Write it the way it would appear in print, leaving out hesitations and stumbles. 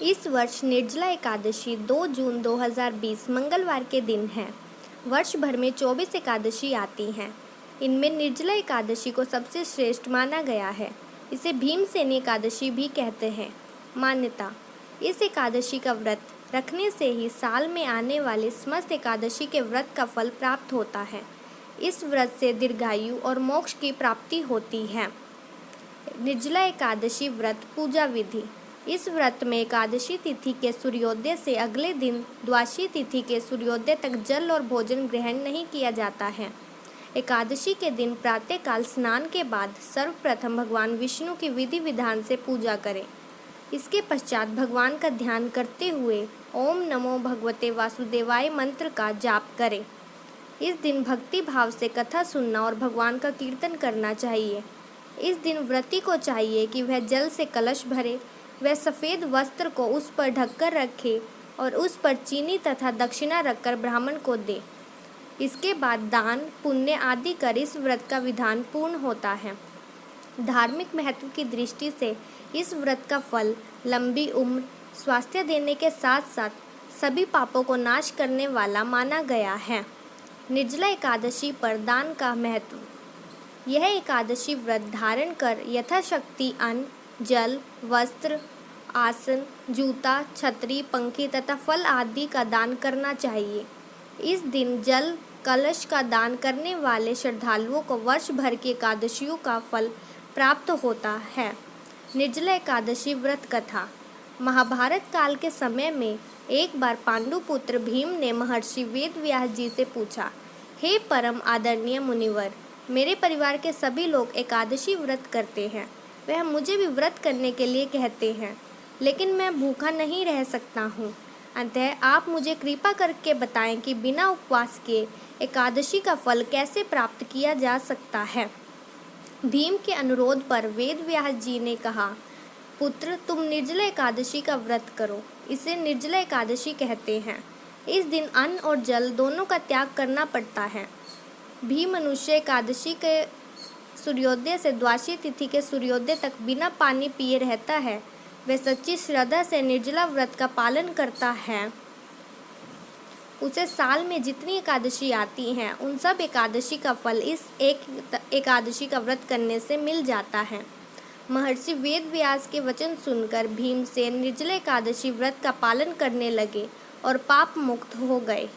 इस वर्ष निर्जला एकादशी 2 जून 2020 मंगलवार के दिन है। वर्ष भर में 24 एकादशी आती हैं। इनमें निर्जला एकादशी को सबसे श्रेष्ठ माना गया है। इसे भीमसेनी एकादशी भी कहते हैं। मान्यता: इस एकादशी का व्रत रखने से ही साल में आने वाले समस्त एकादशी के व्रत का फल प्राप्त होता है। इस व्रत से दीर्घायु और मोक्ष की प्राप्ति होती है। निर्जला एकादशी व्रत पूजा विधि: इस व्रत में एकादशी तिथि के सूर्योदय से अगले दिन द्वादशी तिथि के सूर्योदय तक जल और भोजन ग्रहण नहीं किया जाता है। एकादशी के दिन प्रातःकाल स्नान के बाद सर्वप्रथम भगवान विष्णु की विधि विधान से पूजा करें। इसके पश्चात भगवान का ध्यान करते हुए ओम नमो भगवते वासुदेवाय मंत्र का जाप करें। इस दिन भक्ति भाव से कथा सुनना और भगवान का कीर्तन करना चाहिए। इस दिन व्रती को चाहिए कि वह जल से कलश भरे, वह सफ़ेद वस्त्र को उस पर ढककर रखे और उस पर चीनी तथा दक्षिणा रखकर ब्राह्मण को दे। इसके बाद दान पुण्य आदि कर इस व्रत का विधान पूर्ण होता है। धार्मिक महत्व की दृष्टि से इस व्रत का फल लंबी उम्र, स्वास्थ्य देने के साथ साथ सभी पापों को नाश करने वाला माना गया है। निर्जला एकादशी पर दान का महत्व: यह एकादशी व्रत धारण कर यथाशक्ति अन्न, जल, वस्त्र, आसन, जूता, छतरी, पंखी तथा फल आदि का दान करना चाहिए। इस दिन जल कलश का दान करने वाले श्रद्धालुओं को वर्ष भर की एकादशियों का फल प्राप्त होता है। निर्जला एकादशी व्रत कथा: महाभारत काल के समय में एक बार पांडुपुत्र भीम ने महर्षि वेदव्यास जी से पूछा, हे परम आदरणीय मुनिवर, मेरे परिवार के सभी लोग एकादशी व्रत करते हैं। वह मुझे भी व्रत करने के लिए कहते हैं, लेकिन मैं भूखा नहीं रह सकता हूँ। अतः आप मुझे कृपा करके बताएं कि बिना उपवास किए एकादशी का फल कैसे प्राप्त किया जा सकता है। भीम के अनुरोध पर वेदव्यास जी ने कहा, पुत्र, तुम निर्जला एकादशी का व्रत करो। इसे निर्जला एकादशी कहते हैं। इस दिन अन्न और जल दोनों का त्याग करना पड़ता है। भी मनुष्य एकादशी के सूर्योदय से द्वादशी तिथि के सूर्योदय तक बिना पानी पिए रहता है, वह सच्ची श्रद्धा से निर्जला व्रत का पालन करता है, उसे साल में जितनी एकादशी आती हैं उन सब एकादशी का फल इस एक एकादशी का व्रत करने से मिल जाता है। महर्षि वेदव्यास के वचन सुनकर भीमसेन निर्जला एकादशी व्रत का पालन करने लगे और पाप मुक्त हो गए।